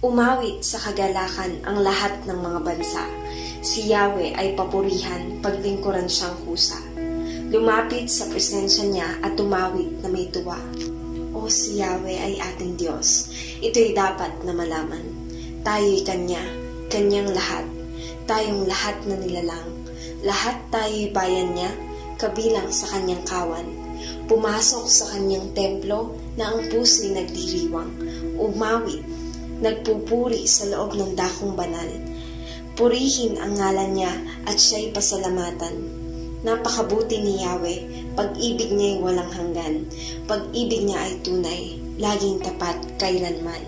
Umawit sa kagalakan ang lahat ng mga bansa. Si Yahweh ay papurihan, paglingkuran siyang kusa. Lumapit sa presensya niya at tumawit na may tuwa. O si Yahweh ay ating Diyos. Ito'y dapat na malaman. Tayo'y Kanya, Kanyang lahat. Tayong lahat na nilalang. Lahat tayo'y bayan niya, kabilang sa Kanyang kawan. Pumasok sa Kanyang templo na ang puso'y nagdiriwang. Umawit, nagpupuri sa loob ng dakong banal. Purihin ang ngalan niya at siya'y pasalamatan. Napakabuti ni Yahweh, pag-ibig niya'y walang hanggan. Pag-ibig niya ay tunay, laging tapat kailanman.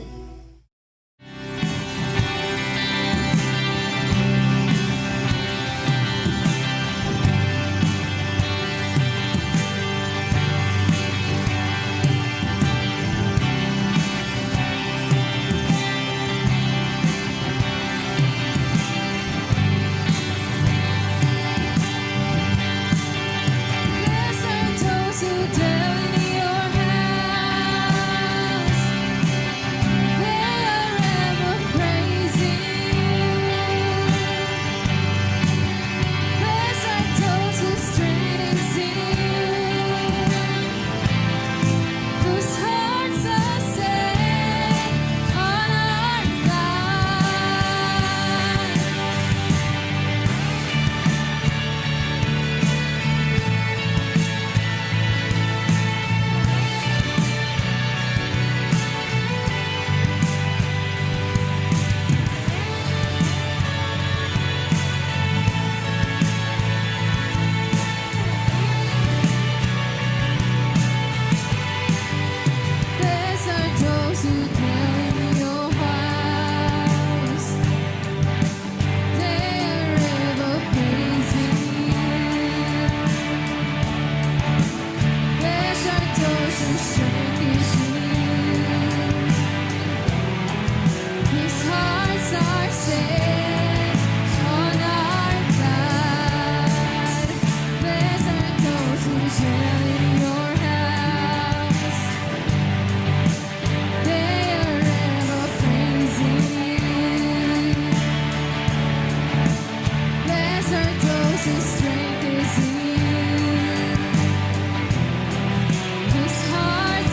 His heart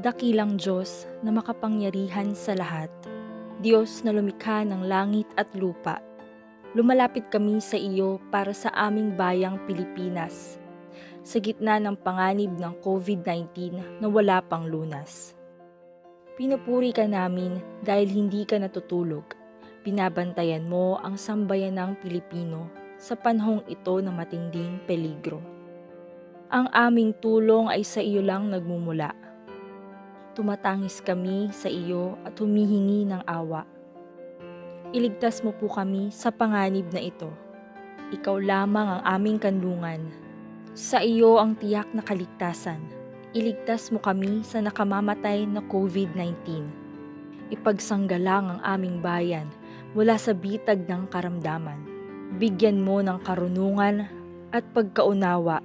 Dakilang Diyos na makapangyarihan sa lahat, Diyos na lumikha ng langit at lupa, lumalapit kami sa iyo para sa aming bayang Pilipinas, sa gitna ng panganib ng COVID-19 na wala pang lunas. Pinupuri ka namin dahil hindi ka natutulog. Binabantayan mo ang sambayanang Pilipino sa panahong ito ng matinding peligro. Ang aming tulong ay sa iyo lang nagmumula. Tumatangis kami sa iyo at humihingi ng awa. Iligtas mo po kami sa panganib na ito. Ikaw lamang ang aming kanlungan. Sa iyo ang tiyak na kaligtasan. Iligtas mo kami sa nakamamatay na COVID-19. Ipagsanggalang ang aming bayan mula sa bitag ng karamdaman. Bigyan mo ng karunungan at pagkaunawa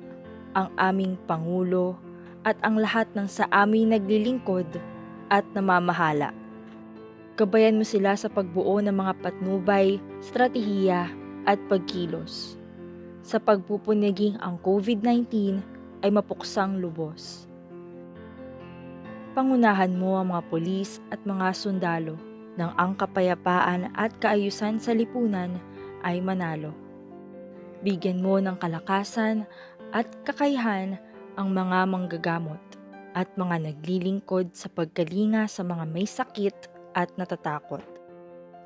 ang aming Pangulo at ang lahat ng sa aming naglilingkod at namamahala. Gabayan mo sila sa pagbuo ng mga patnubay, strategiya at pagkilos. Sa pagpupuniging ang COVID-19 ay mapuksang lubos. Pangunahan mo ang mga pulis at mga sundalo nang ang kapayapaan at kaayusan sa lipunan ay manalo. Bigyan mo ng kalakasan at kakayahan ang mga manggagamot at mga naglilingkod sa pagkalinga sa mga may sakit at natatakot,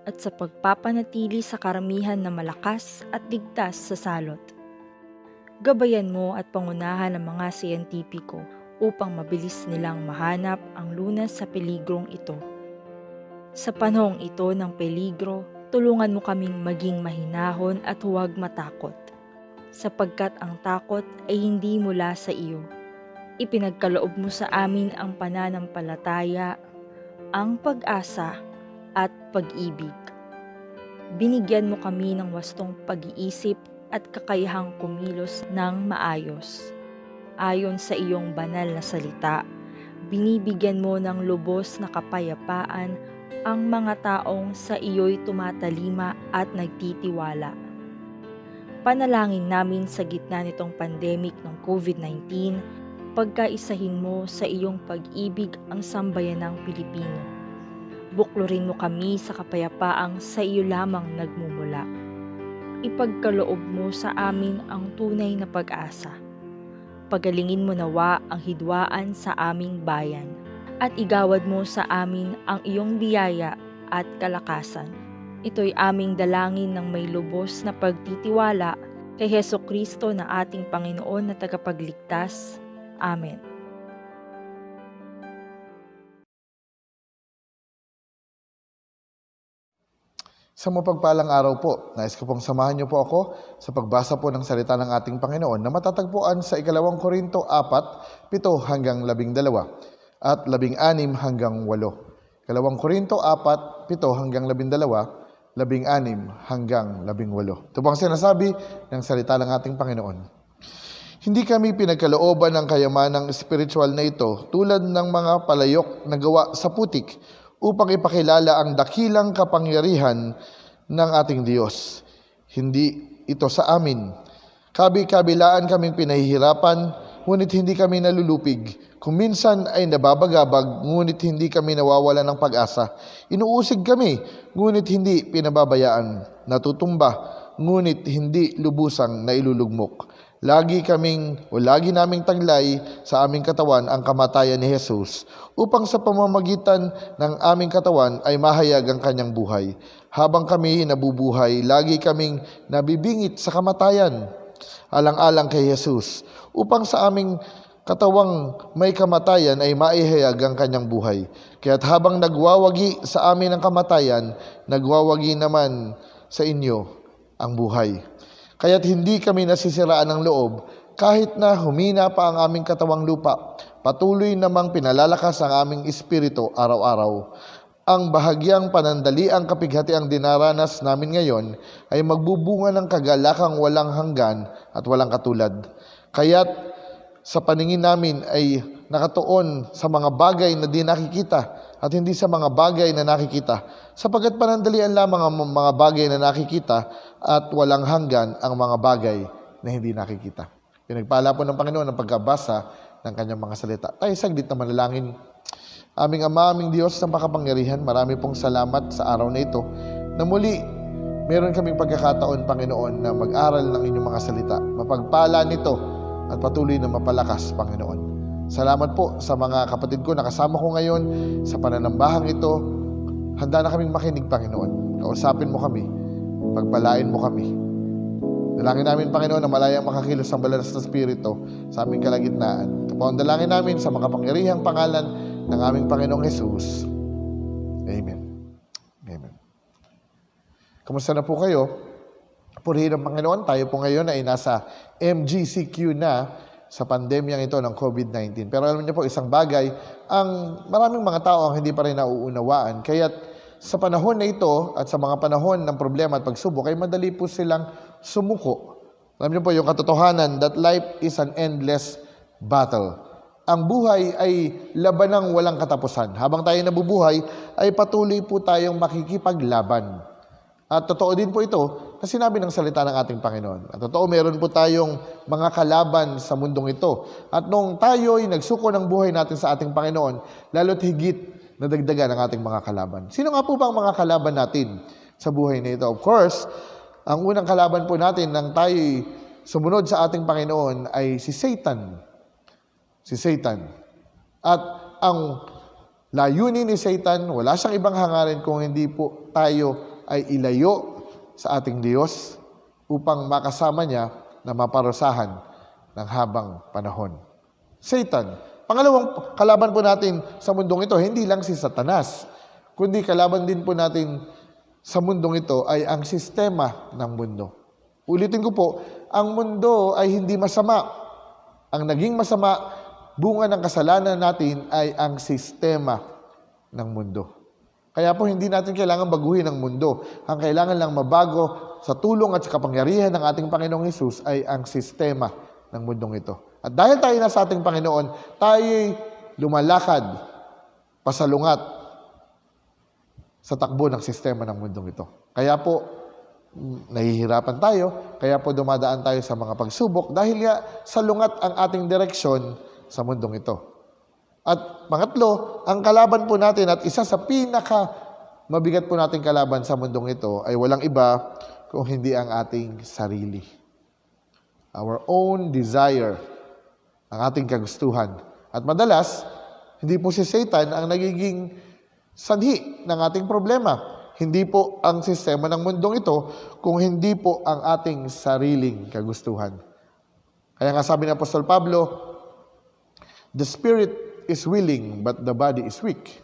at sa pagpapanatili sa karamihan na malakas at ligtas sa salot. Gabayan mo at pangunahan ang mga siyentipiko upang mabilis nilang mahanap ang lunas sa peligrong ito. Sa panahong ito ng peligro, tulungan mo kaming maging mahinahon at huwag matakot, sapagkat ang takot ay hindi mula sa iyo. Ipinagkaloob mo sa amin ang pananampalataya, ang pag-asa at pag-ibig. Binigyan mo kami ng wastong pag-iisip at kakayahang kumilos ng maayos. Ayon sa iyong banal na salita, binibigyan mo ng lubos na kapayapaan ang mga taong sa iyo'y tumatalima at nagtitiwala. Panalangin namin sa gitna nitong pandemic ng COVID-19, pagkaisahin mo sa iyong pag-ibig ang sambayanang Pilipino. Buklurin mo kami sa kapayapaang sa iyo lamang nagmumula. Ipagkaloob mo sa amin ang tunay na pag-asa. Pagalingin mo nawa ang hidwaan sa aming bayan, at igawad mo sa amin ang iyong biyaya at kalakasan. Ito'y aming dalangin ng may lubos na pagtitiwala kay Hesukristo na ating Panginoon na tagapagligtas. Amen. Sa mapagpalang araw po, nais ko pong samahan niyo po ako sa pagbasa po ng salita ng ating Panginoon na matatagpuan sa 2 Korinto 4, 7 hanggang 12 at 16 hanggang 8. 2 Korinto 4, 7 hanggang 12, 16 hanggang 18. Ito po ang sinasabi ng salita ng ating Panginoon. Hindi kami pinagkalooban ng kayamanang espiritual na ito tulad ng mga palayok na gawa sa putik upang ipakilala ang dakilang kapangyarihan ng ating Diyos. Hindi ito sa amin. Kabi-kabilaan kaming pinahihirapan, ngunit hindi kami nalulupig. Kung minsan ay nababagabag, ngunit hindi kami nawawala ng pag-asa. Inuusig kami, ngunit hindi pinababayaan. Natutumba, ngunit hindi lubusang nailulugmok. Lagi naming taglay sa aming katawan ang kamatayan ni Jesus, upang sa pamamagitan ng aming katawan ay mahayag ang kanyang buhay. Habang kami nabubuhay, lagi kaming nabibingit sa kamatayan, alang-alang kay Jesus, upang sa aming katawang may kamatayan ay maihayag ang kanyang buhay. Kaya't habang nagwawagi sa amin ang kamatayan, nagwawagi naman sa inyo ang buhay. Kaya't hindi kami nasisiraan ng loob, kahit na humina pa ang aming katawang lupa. Patuloy namang pinalalakas ang aming espiritu araw-araw. Ang bahagyang panandaliang kapighatiang dinaranas namin ngayon ay magbubunga ng kagalakang walang hanggan at walang katulad. Kaya't sa paningin namin ay nakatuon sa mga bagay na di nakikita at hindi sa mga bagay na nakikita, sapagkat panandalian lamang ang mga bagay na nakikita at walang hanggan ang mga bagay na hindi nakikita. Pinagpala po ng Panginoon ang pagkabasa ng kanyang mga salita. Tayo saglit na manalangin. Aming Ama, aming Diyos ng makapangyarihan, marami pong salamat sa araw na ito na muli meron kaming pagkakataon, Panginoon, na mag-aral ng inyong mga salita. Mapagpala nito at patuloy na mapalakas, Panginoon. Salamat po sa mga kapatid ko na kasama ko ngayon sa pananambahang ito. Handa na kaming makinig, Panginoon. Kausapin mo kami. Pagpalain mo kami. Dalangin namin, Panginoon, na malayang makakilos ang balas na Espiritu sa aming kalagitnaan. Ito po ang dalangin namin sa makapangyarihang pangalan ng aming Panginoong Jesus. Amen. Amen. Kumusta na po kayo? Purihin ang Panginoon. Tayo po ngayon ay nasa MGCQ na sa pandemyang ito ng COVID-19. Pero alam niyo po, isang bagay, ang maraming mga tao ang hindi pa rin nauunawaan. Kaya't sa panahon na ito at sa mga panahon ng problema at pagsubok, ay madali po silang sumuko. Alam niyo po yung katotohanan that life is an endless battle. Ang buhay ay labanang walang katapusan. Habang tayo nabubuhay, ay patuloy po tayong makikipaglaban. At totoo din po ito na sinabi ng salita ng ating Panginoon. At totoo, meron po tayong mga kalaban sa mundong ito. At nung tayo'y nagsuko ng buhay natin sa ating Panginoon, lalo't higit na dagdagan ang ating mga kalaban. Sino nga po ba ang mga kalaban natin sa buhay na ito? Of course, ang unang kalaban po natin nang tayo'y sumunod sa ating Panginoon ay si Satan. Si Satan. At ang layunin ni Satan, wala siyang ibang hangarin kung hindi po tayo ay ilayo sa ating Diyos upang makasama niya na maparusahan ng habang panahon. Satan. Pangalawang kalaban po natin sa mundong ito, hindi lang si Satanas, kundi kalaban din po natin sa mundong ito ay ang sistema ng mundo. Ulitin ko po, ang mundo ay hindi masama. Ang naging masama, bunga ng kasalanan natin ay ang sistema ng mundo. Kaya po hindi natin kailangan baguhin ang mundo. Ang kailangan lang mabago sa tulong at sa kapangyarihan ng ating Panginoong Hesus ay ang sistema ng mundong ito. At dahil tayo na sa ating Panginoon, tayo'y lumalakad, pasalungat sa takbo ng sistema ng mundong ito. Kaya po, nahihirapan tayo, kaya po dumadaan tayo sa mga pagsubok dahil sa lungat ang ating direksyon sa mundong ito. At pangatlo, ang kalaban po natin at isa sa mabigat po nating kalaban sa mundong ito ay walang iba kung hindi ang ating sarili. Our own desire, ang ating kagustuhan. At madalas, hindi po si Satan ang nagiging sanhi ng ating problema. Hindi po ang sistema ng mundong ito kung hindi po ang ating sariling kagustuhan. Kaya nga sabi ng Apostol Pablo, the spirit is willing, but the body is weak.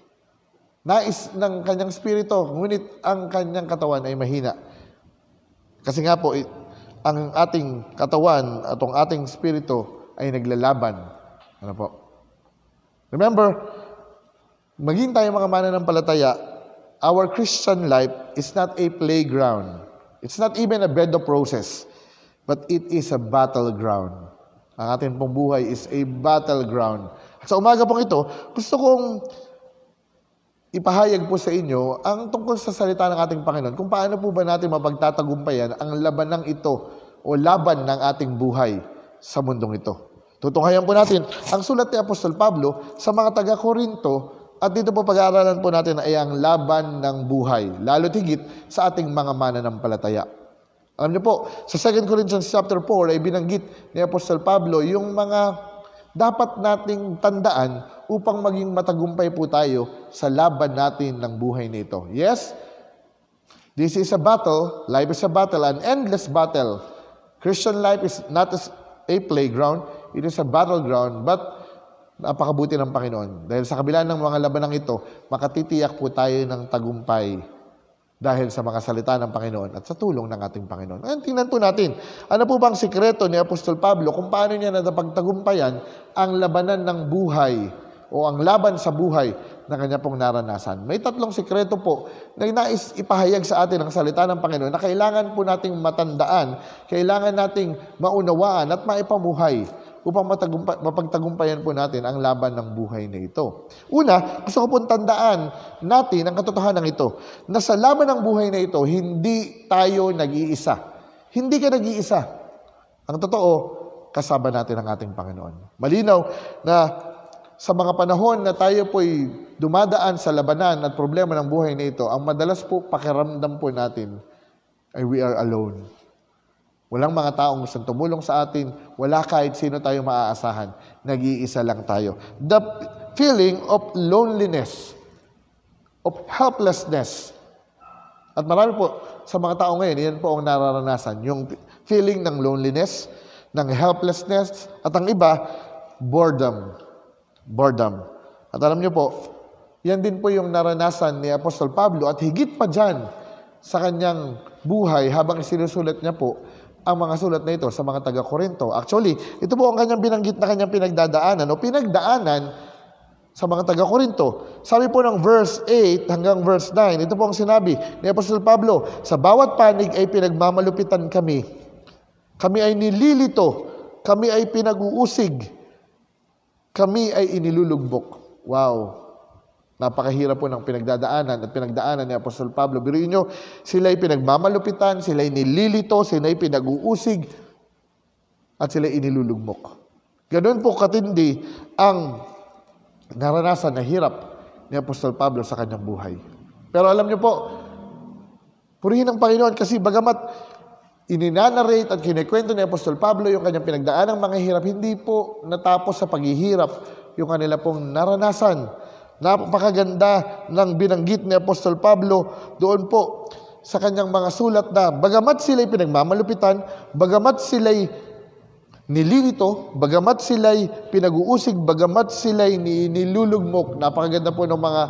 Nais ng kanyang spirito, ngunit ang kanyang katawan ay mahina. Kasi nga po, ang ating katawan at ang ating spirito ay naglalaban. Ano po? Remember, maging tayo mga mananampalataya, our Christian life is not a playground. It's not even a bed of roses, but it is a battleground. Ang ating pong buhay is a battleground. Sa umaga pong ito, gusto kong ipahayag po sa inyo ang tungkol sa salita ng ating Panginoon kung paano po ba natin mapagtatagumpayan ang labanang ito o laban ng ating buhay sa mundong ito. Tutunghayan po natin ang sulat ni Apostol Pablo sa mga taga-Korinto at dito po pag-aaralan po natin ay ang laban ng buhay, lalo't higit sa ating mga mananampalataya. Alam niyo po, sa 2 Corinthians chapter 4 ay binanggit ni Apostol Pablo yung mga dapat nating tandaan upang maging matagumpay po tayo sa laban natin ng buhay nito. Yes, this is a battle, life is a battle, an endless battle. Christian life is not a playground, it is a battleground, but napakabuti ng Panginoon. Dahil sa kabila ng mga labanang ito, makatitiyak po tayo ng tagumpay dahil sa mga salita ng Panginoon at sa tulong ng ating Panginoon. Ngayon, tingnan po natin, ano po bang sikreto ni Apostol Pablo kung paano niya napagtagumpayan ang labanan ng buhay o ang laban sa buhay na kanya pong naranasan. May tatlong sikreto po na nais ipahayag sa atin ang salita ng Panginoon na kailangan po nating matandaan, kailangan nating maunawaan at maipamuhay upang mapagtagumpayan po natin ang laban ng buhay na ito. Una, gusto ko pong tandaan natin ang katotohanan ito, na sa laban ng buhay na ito, hindi tayo nag-iisa. Hindi ka nag-iisa. Ang totoo, kasama natin ang ating Panginoon. Malinaw na sa mga panahon na tayo po'y dumadaan sa labanan at problema ng buhay na ito, ang madalas po pakiramdam po natin ay we are alone. Walang mga taong gustong tumulong sa atin, wala kahit sino tayo maaasahan. Nag-iisa lang tayo. The feeling of loneliness, of helplessness. At marami po sa mga tao ngayon, yan po ang nararanasan. Yung feeling ng loneliness, ng helplessness, at ang iba, boredom. At alam niyo po, yan din po yung naranasan ni Apostol Pablo at higit pa dyan sa kanyang buhay habang sinusulat niya po ang mga sulat na ito sa mga taga-Korinto. Actually, ito po ang kanyang binanggit na kanyang pinagdadaanan o pinagdaanan sa mga taga-Korinto. Sabi po ng verse 8 hanggang verse 9, ito po ang sinabi ni Apostol Pablo, sa bawat panig ay pinagmamalupitan kami. Kami ay nililito, kami ay pinag-uusig, kami ay inilulugbok. Wow! Napakahirap po ng pinagdadaanan at pinagdaanan ni Apostol Pablo. Biruin nyo, sila ay pinagmamalupitan, sila ay nililito, sila ay pinag-uusig, at sila ay inilulugbok. Ganun po katindi ang naranasan na hirap ni Apostol Pablo sa kanyang buhay. Pero alam nyo po, purihin ang Panginoon kasi bagamat ininanarrate at kinikwento ni Apostol Pablo yung kanyang pinagdaan ng mga hirap, hindi po natapos sa paghihirap yung kanila pong naranasan. Napakaganda ng binanggit ni Apostol Pablo doon po sa kanyang mga sulat na bagamat sila'y pinagmamalupitan, bagamat sila'y nililito, bagamat sila'y pinag-uusig, bagamat sila'y nilulugmok. Napakaganda po ng mga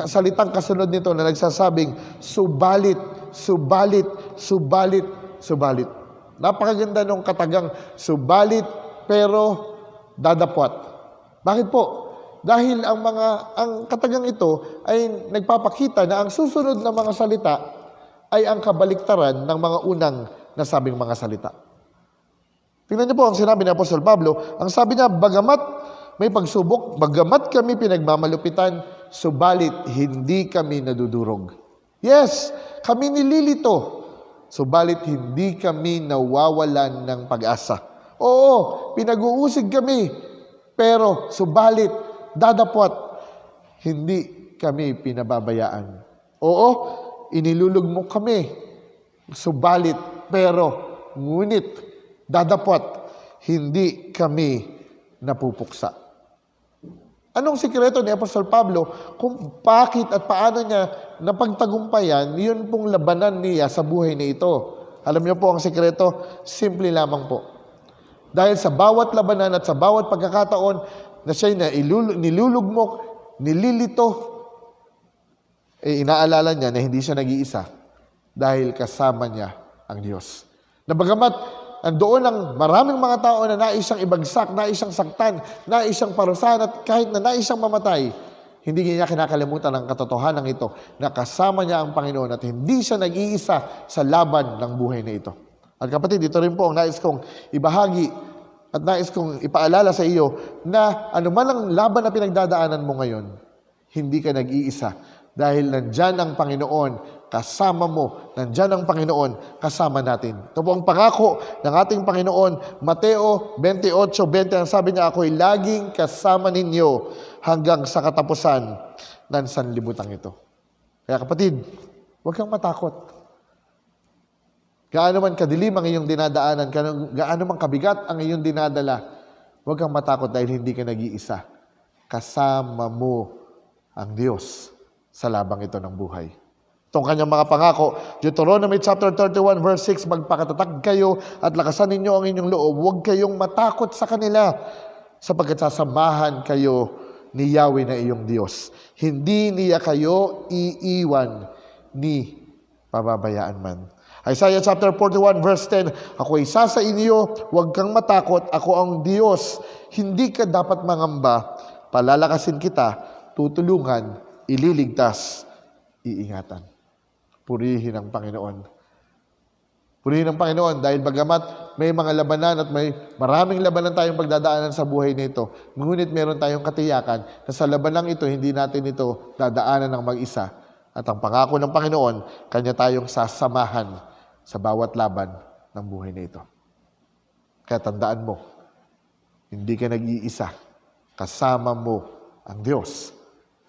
salitang kasunod nito na nagsasabing, subalit, subalit, subalit, subalit. Napakaganda ng katagang subalit pero dadapwat. Bakit po? Dahil ang katagang ito ay nagpapakita na ang susunod na mga salita ay ang kabaliktaran ng mga unang nasabing mga salita. Tingnan niyo po ang sinabi ni Apostol Pablo. Ang sabi niya, bagamat may pagsubok, bagamat kami pinagmamalupitan, subalit hindi kami nadudurog. Yes, kami nililito, subalit hindi kami nawawalan ng pag-asa. Oo, pinag-uusig kami, pero subalit, dadapwat, hindi kami pinababayaan. Oo, inilulugmok kami, subalit, pero, ngunit, dadapwat, hindi kami napupuksa. Anong sikreto ni Apostol Pablo kung bakit at paano niya napagtagumpayan yun pong labanan niya sa buhay na ito? Alam niyo po ang sikreto, simple lamang po. Dahil sa bawat labanan at sa bawat pagkakataon na siya'y nilulugmok, nililito, inaalala niya na hindi siya nag-iisa dahil kasama niya ang Diyos. Na bagamat andoon ang maraming mga tao na nais siyang ibagsak, nais siyang saktan, nais siyang parusahan at kahit na nais siyang mamatay, hindi niya kinakalimutan ang katotohanan ito na kasama niya ang Panginoon at hindi siya nag-iisa sa laban ng buhay na ito. At kapatid, ito rin po ang nais kong ibahagi at nais kong ipaalala sa iyo na anuman ang laban na pinagdadaanan mo ngayon, hindi ka nag-iisa dahil nandyan ang Panginoon kasama mo, nandyan ang Panginoon kasama natin. Ito po ang pangako ng ating Panginoon, Mateo 28:20, ang sabi niya, ako'y laging kasama ninyo hanggang sa katapusan ng sanlibutan ito. Kaya kapatid, huwag kang matakot. Gaano man kadilim ang iyong dinadaanan, gaano man kabigat ang iyong dinadala, huwag kang matakot dahil hindi ka nag-iisa. Kasama mo ang Diyos sa labang ito ng buhay. Itong kanyang mga pangako, Deuteronomy chapter 31 verse 6, magpakatatag kayo at lakasan ninyo ang inyong loob. Huwag kayong matakot sa kanila sapagkat sasamahan kayo ni Yahweh na iyong Diyos. Hindi niya kayo iiwan ni pababayaan man. Isaiah chapter 41 verse 10, ako isa sa inyo, huwag kang matakot, ako ang Diyos. Hindi ka dapat mangamba, palalakasin kita, tutulungan, ililigtas, iingatan. Purihin ang Panginoon. Purihin ang Panginoon dahil bagamat may mga labanan at may maraming labanan tayong pagdadaanan sa buhay nito, ngunit meron tayong katiyakan na sa labanang ito, hindi natin ito dadaanan ng mag-isa. At ang pangako ng Panginoon, Kanya tayong sasamahan sa bawat laban ng buhay na ito. Kaya tandaan mo, hindi ka nag-iisa. kasama mo ang Diyos.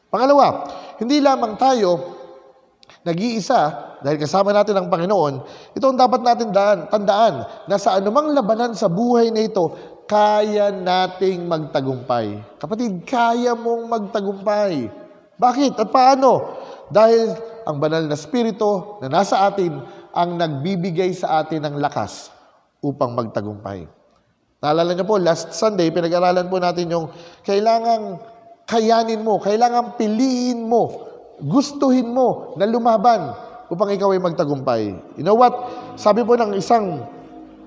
Pangalawa, hindi lamang tayo nag-iisa dahil kasama natin ang Panginoon. Ito ang dapat natin tandaan na sa anumang labanan sa buhay na ito, kaya nating magtagumpay. Kapatid, kaya mong magtagumpay. Bakit at paano? Dahil ang banal na Espiritu na nasa atin ang nagbibigay sa atin ng lakas upang magtagumpay. Naalala niyo po, last Sunday, pinag-aralan po natin yung kailangang kayanin mo, kailangang piliin mo, gustuhin mo na lumaban upang ikaw ay magtagumpay. You know what? Sabi po ng isang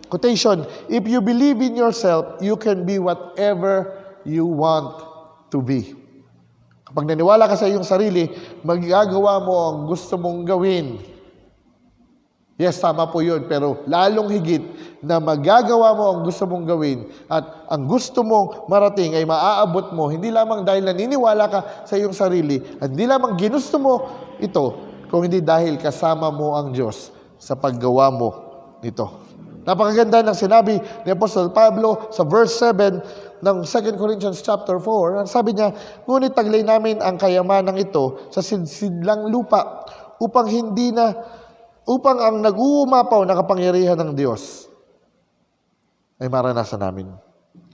quotation, if you believe in yourself, you can be whatever you want to be. Kapag naniwala ka sa iyong sarili, magagawa mo ang gusto mong gawin. Yes, tama po yun, pero lalong higit na magagawa mo ang gusto mong gawin at ang gusto mong marating ay maaabot mo, hindi lamang dahil naniniwala ka sa iyong sarili at hindi lamang ginusto mo ito, kung hindi dahil kasama mo ang Diyos sa paggawa mo nito. Napakaganda ng sinabi ni Apostol Pablo sa verse 7 ng 2 Corinthians chapter 4. Sabi niya, ngunit taglay namin ang kayamanang ito sa sidsidlang lupa upang ang nag-uumapaw na kapangyarihan ng Diyos ay maranasan namin.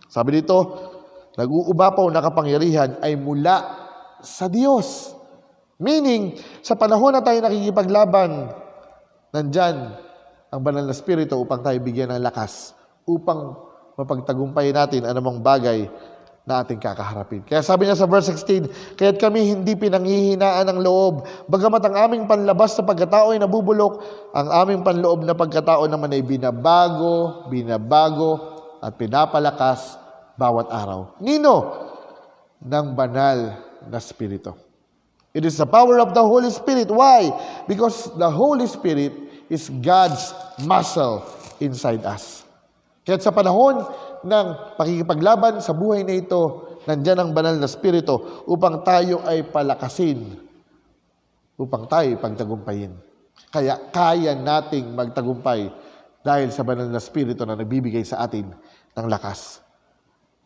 Sabi dito, nag-uumapaw na kapangyarihan ay mula sa Diyos. Meaning, sa panahon na tayo nakikipaglaban, nandyan ang banal na Espiritu upang tayo bigyan ng lakas, upang mapagtagumpay natin anumang bagay na ating kakaharapin. Kaya sabi niya sa verse 16, kaya't kami hindi pinanghihinaan ng loob, bagamat ang aming panlabas na pagkatao ay nabubulok, ang aming panloob na pagkatao naman ay binabago, at pinapalakas bawat araw. Nino? Ng banal na Espiritu. It is the power of the Holy Spirit. Why? Because the Holy Spirit is God's muscle inside us. Kaya sa panahon ng pakikipaglaban sa buhay na ito, nandyan ang banal na Espiritu upang tayo ay palakasin, upang tayo pagtagumpayin. Kaya kaya nating magtagumpay dahil sa banal na Espiritu na nagbibigay sa atin ng lakas.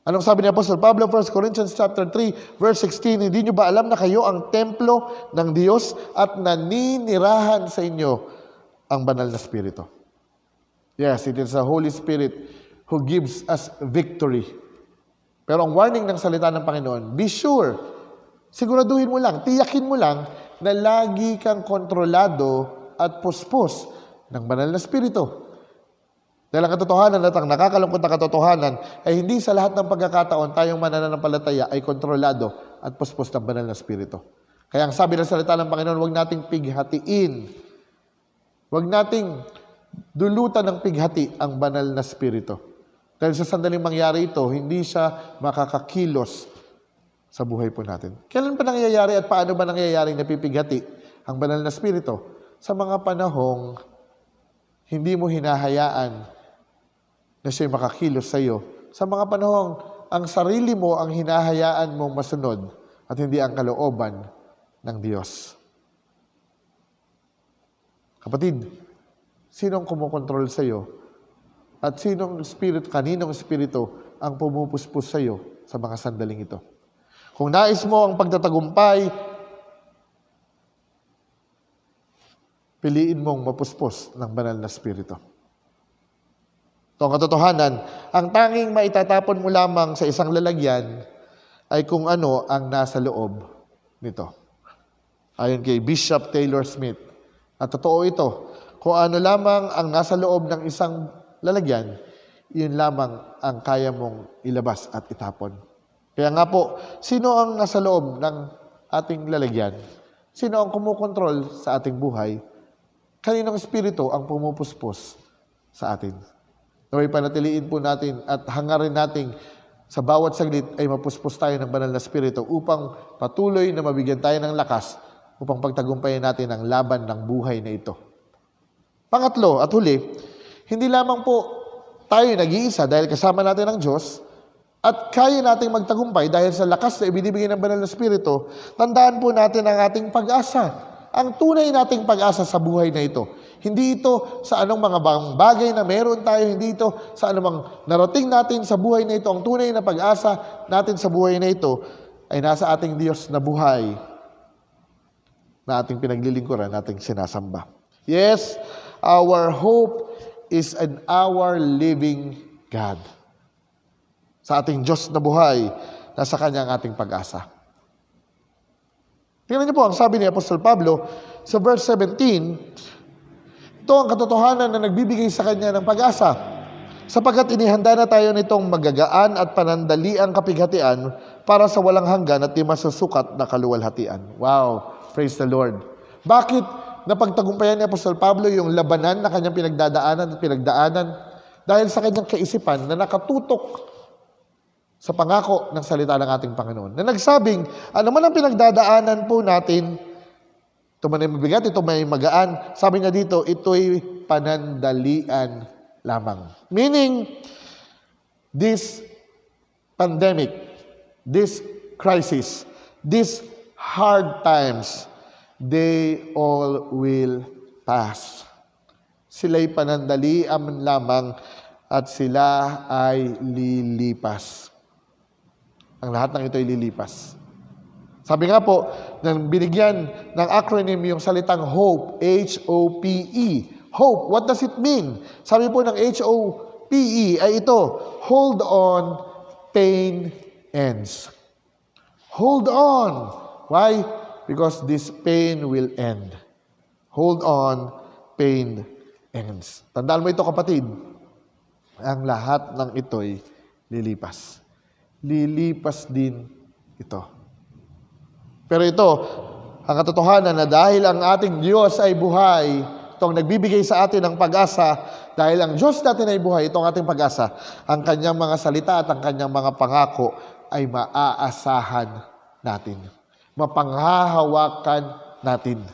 Anong sabi ni Apostol Pablo, 1 Corinthians chapter 3, verse 16, hindi nyo ba alam na kayo ang templo ng Diyos at naninirahan sa inyo ang banal na Espiritu? Yes, it is the Holy Spirit who gives us victory. Pero ang warning ng salita ng Panginoon, be sure, siguraduhin mo lang, tiyakin mo lang na lagi kang kontrolado at puspos ng banal na Espiritu. Dahil ang katotohanan at ang nakakalungkot na katotohanan ay hindi sa lahat ng pagkakataon tayong mananampalataya ay kontrolado at puspos ng banal na Espiritu. Kaya ang sabi ng salita ng Panginoon, huwag nating pighatiin. Huwag nating dulutan ng pighati ang banal na Espiritu. Dahil sa sandaling mangyari ito, hindi siya makakakilos sa buhay po natin. Kailan pa nangyayari at paano ba nangyayari na pipighati ang banal na Espiritu? Sa mga panahong hindi mo hinahayaan na siya'y makakilos sa iyo. Sa mga panahong ang sarili mo ang hinahayaan mong masunod at hindi ang kalooban ng Diyos. Kapatid, sinong kumokontrol sa iyo? At kaninong espiritu ang pumupuspos sa iyo sa mga sandaling ito? Kung nais mo ang pagtatagumpay, piliin mong mapuspos ng banal na Espiritu. Ito ang katotohanan, ang tanging maitatapon mo lamang sa isang lalagyan ay kung ano ang nasa loob nito. Ayon kay Bishop Taylor Smith. At totoo ito, kung ano lamang ang nasa loob ng isang lalagyan, yun lamang ang kaya mong ilabas at itapon. Kaya nga po, sino ang nasa loob ng ating lalagyan? Sino ang kumukontrol sa ating buhay? Kaninong espiritu ang pumupuspos sa atin? Naway panatiliin po natin at hangarin nating sa bawat saglit ay mapuspos tayo ng banal na espiritu upang patuloy na mabigyan tayo ng lakas upang pagtagumpayan natin ang laban ng buhay na ito. Pangatlo at huli, hindi lamang po tayo nag-iisa dahil kasama natin ang Diyos at kaya nating magtagumpay dahil sa lakas na ibinibigay ng banal na espiritu, tandaan po natin ang ating pag-asa. ang tunay nating pag-asa sa buhay na ito. Hindi ito sa anong mga bagay na meron tayo, hindi ito sa anumang narating natin sa buhay na ito. Ang tunay na pag-asa natin sa buhay na ito ay nasa ating Diyos na buhay na ating pinaglilingkuran, nating sinasamba. Yes, our hope is in our living God. Sa ating Diyos na buhay, nasa Kanya ang ating pag-asa. Tingnan niyo po, ang sabi ni Apostol Pablo sa verse 17, ito ang katotohanan na nagbibigay sa Kanya ng pag-asa. Sapagkat inihanda na tayo nitong magagaan at panandaliang kapighatian para sa walang hanggan at di masusukat na kaluwalhatian. Wow! Praise the Lord. Bakit napagtagumpayan ni Apostol Pablo yung labanan na kanyang pinagdaanan dahil sa kanyang kaisipan na nakatutok sa pangako ng salita ng ating Panginoon. Na nagsabing, ano man ang pinagdadaanan po natin, ito man ay mabigat, ito may magaan. Sabi niya dito, ito'y panandalian lamang. Meaning, this pandemic, this crisis, this hard times, they all will pass. Sila'y panandalian lamang at sila ay lilipas. Ang lahat ng ito ay lilipas. Sabi nga po, nang binigyan ng acronym yung salitang HOPE, H-O-P-E. Hope, what does it mean? Sabi po ng H-O-P-E ay ito, hold on, pain ends. Hold on. Why? Because this pain will end. Hold on, pain ends. Tandaan mo ito, kapatid. Ang lahat ng ito'y lilipas. Lilipas din ito. Pero ito, ang katotohanan na dahil ang ating Diyos ay buhay, itong nagbibigay sa atin ng pag-asa, dahil ang Diyos natin ay buhay, itong ating pag-asa, ang kanyang mga salita at ang kanyang mga pangako ay maaasahan natin. Mapanghahawakan natin.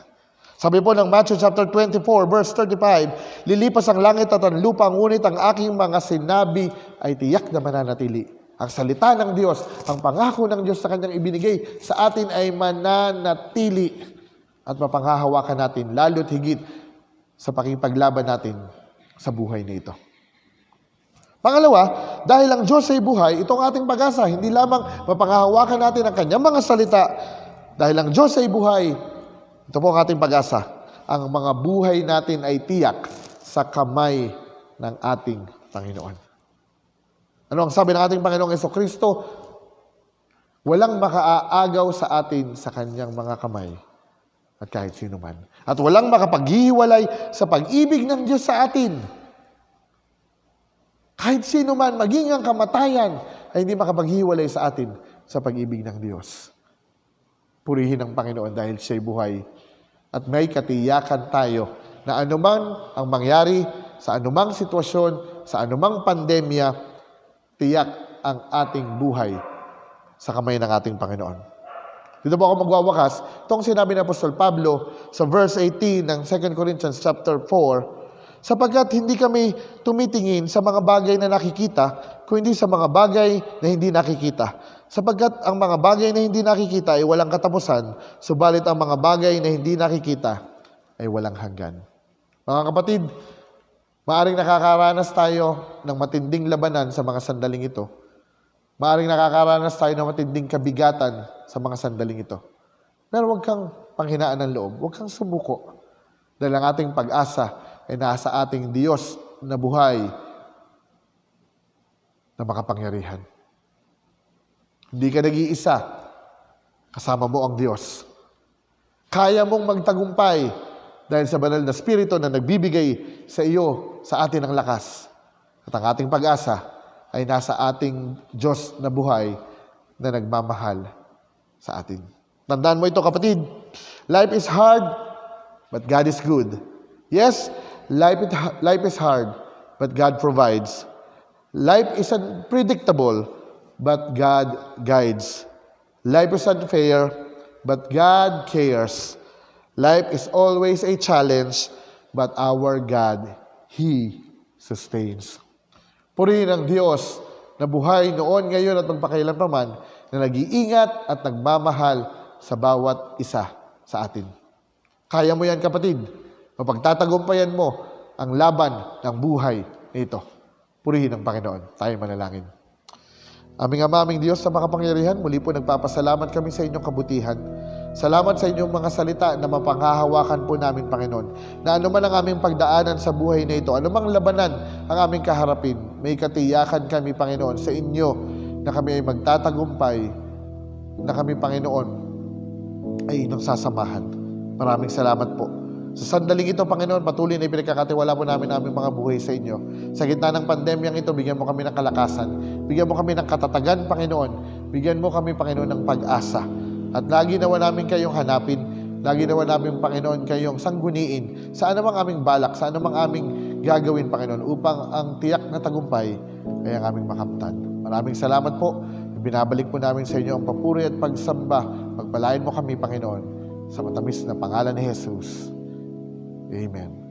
Sabi po ng Matthew chapter 24, verse 35, lilipas ang langit at ang lupa, ngunit ang aking mga sinabi ay tiyak na mananatili. Ang salita ng Diyos, ang pangako ng Diyos sa kanyang ibinigay sa atin ay mananatili at mapanghahawakan natin, lalo't higit sa pakipaglaban natin sa buhay na ito. Pangalawa, dahil ang Diyos ay buhay, itong ating pag-asa, hindi lamang mapanghahawakan natin ang kanyang mga salita. Dahil ang Diyos ay buhay, ito po ang ating pag-asa. Ang mga buhay natin ay tiyak sa kamay ng ating Panginoon. Ano ang sabi ng ating Panginoong Jesucristo? Walang makaaagaw sa atin sa kanyang mga kamay at kahit sino man. At walang makapaghihiwalay sa pag-ibig ng Diyos sa atin. Kahit sino man, maging ang kamatayan, ay hindi makapaghiwalay sa atin sa pag-ibig ng Diyos. Purihin ang Panginoon dahil siya'y buhay. At may katiyakan tayo na anuman ang mangyari sa anumang sitwasyon, sa anumang pandemya, tiyak ang ating buhay sa kamay ng ating Panginoon. Dito po ako magwawakas. Itong sinabi ng Apostol Pablo sa verse 18 ng 2 Corinthians chapter 4, sapagkat hindi kami tumitingin sa mga bagay na nakikita, kundi sa mga bagay na hindi nakikita. Sapagkat ang mga bagay na hindi nakikita ay walang katapusan, subalit ang mga bagay na hindi nakikita ay walang hanggan. Mga kapatid, maaring nakakaranas tayo ng matinding labanan sa mga sandaling ito. Maaring nakakaranas tayo ng matinding kabigatan sa mga sandaling ito. Pero huwag kang panghinaan ng loob, huwag kang sumuko. Dahil ang ating pag-asa ay nasa ating Diyos na buhay na makapangyarihan. Hindi ka nag-iisa. Kasama mo ang Diyos. Kaya mong magtagumpay dahil sa banal na Espiritu na nagbibigay sa iyo, sa atin ang lakas. At ang ating pag-asa ay nasa ating Diyos na buhay na nagmamahal sa atin. Tandaan mo ito, kapatid. Life is hard, but God is good. Yes, life is hard, but God provides. Life is unpredictable, but God guides. Life is unfair, but God cares. Life is always a challenge, but our God, He sustains. Purihin ang Diyos na buhay noon, ngayon at magpakailanpaman, na nag-iingat at nagmamahal sa bawat isa sa atin. Kaya mo yan, kapatid. Mapagtatagumpayan mo ang laban ng buhay nito. Purihin ang Panginoon. Tayo manalangin. Aming Ama, aming Diyos sa makapangyarihan, muli po nagpapasalamat kami sa inyong kabutihan. Salamat sa inyong mga salita na mapanghahawakan po namin, Panginoon, na anuman ang aming pagdaanan sa buhay na ito, anumang labanan ang aming kaharapin, may katiyakan kami, Panginoon, sa inyo na kami ay magtatagumpay, na kami, Panginoon, ay inyong sasamahan. Maraming salamat po. Sa sandaling ito, Panginoon, patuloy na ipinagkakatiwala po namin aming mga buhay sa inyo. Sa gitna ng pandemyang ito, bigyan mo kami ng kalakasan. Bigyan mo kami ng katatagan, Panginoon. Bigyan mo kami, Panginoon, ng pag-asa. At lagi nawa namin kayong hanapin. Lagi nawa namin, Panginoon, kayong sangguniin sa anumang aming balak, sa anumang aming gagawin, Panginoon, upang ang tiyak na tagumpay ay ang aming makamtan. Maraming salamat po. Binabalik po namin sa inyo ang papuri at pagsamba. Pagpalain mo kami, Panginoon, sa matamis na pangalan ni Jesus. Amen.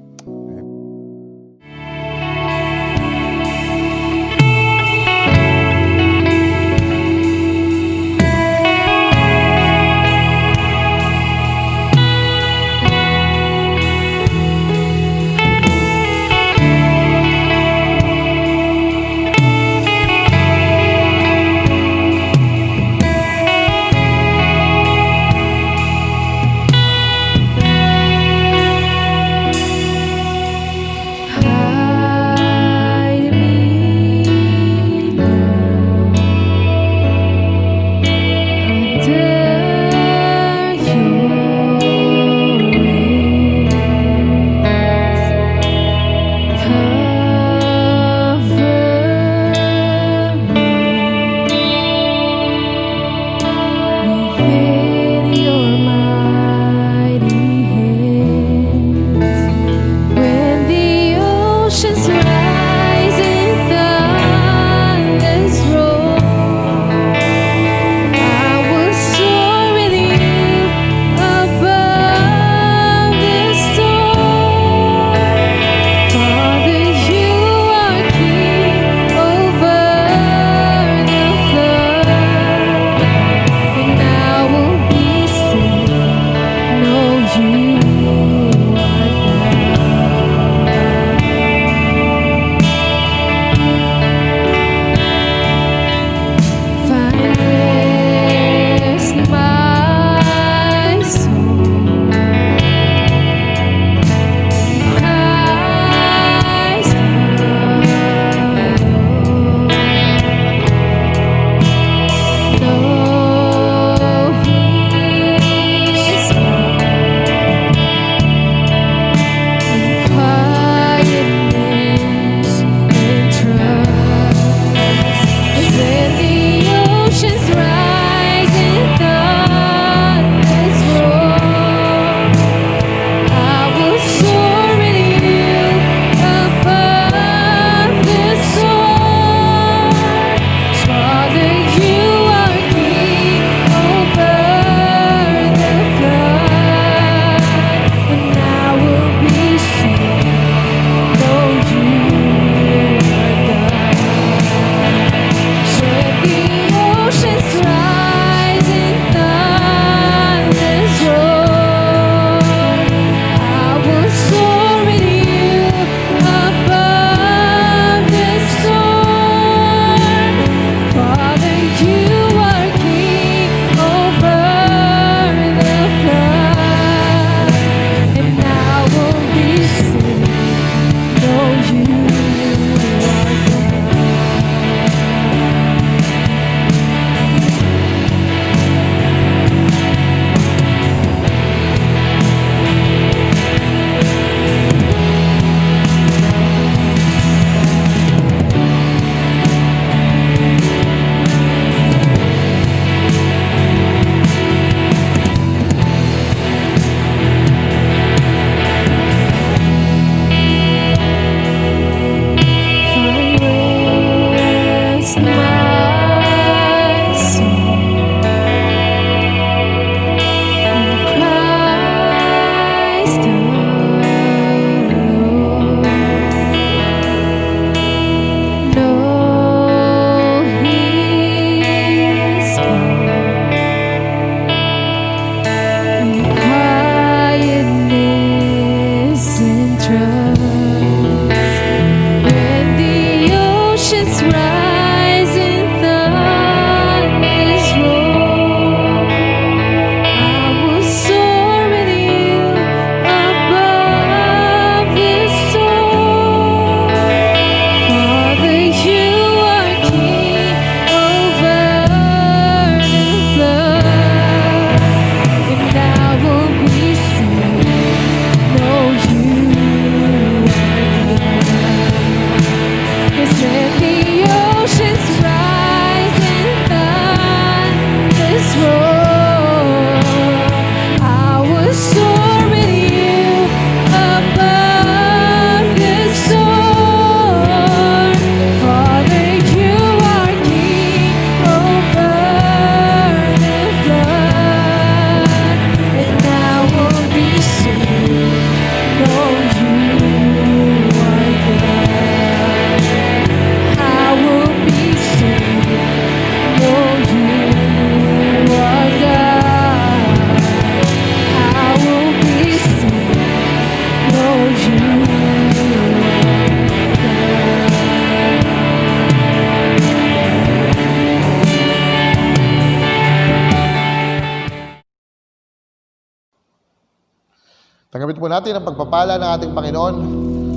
Tanggapin po natin ang pagpapala ng ating Panginoon.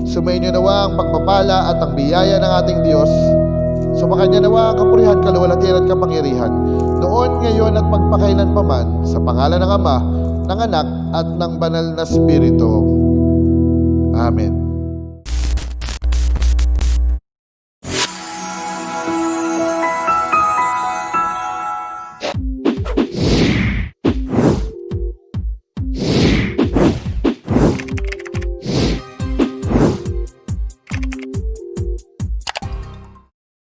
Sumainyo nawa ang pagpapala at ang biyaya ng ating Diyos. Sumakanya nawa ang kapurihan, kaluwalhatian at kapangyarihan, noon, ngayon at magpakailanpaman, sa pangalan ng Ama, ng Anak at ng Banal na Espiritu. Amen.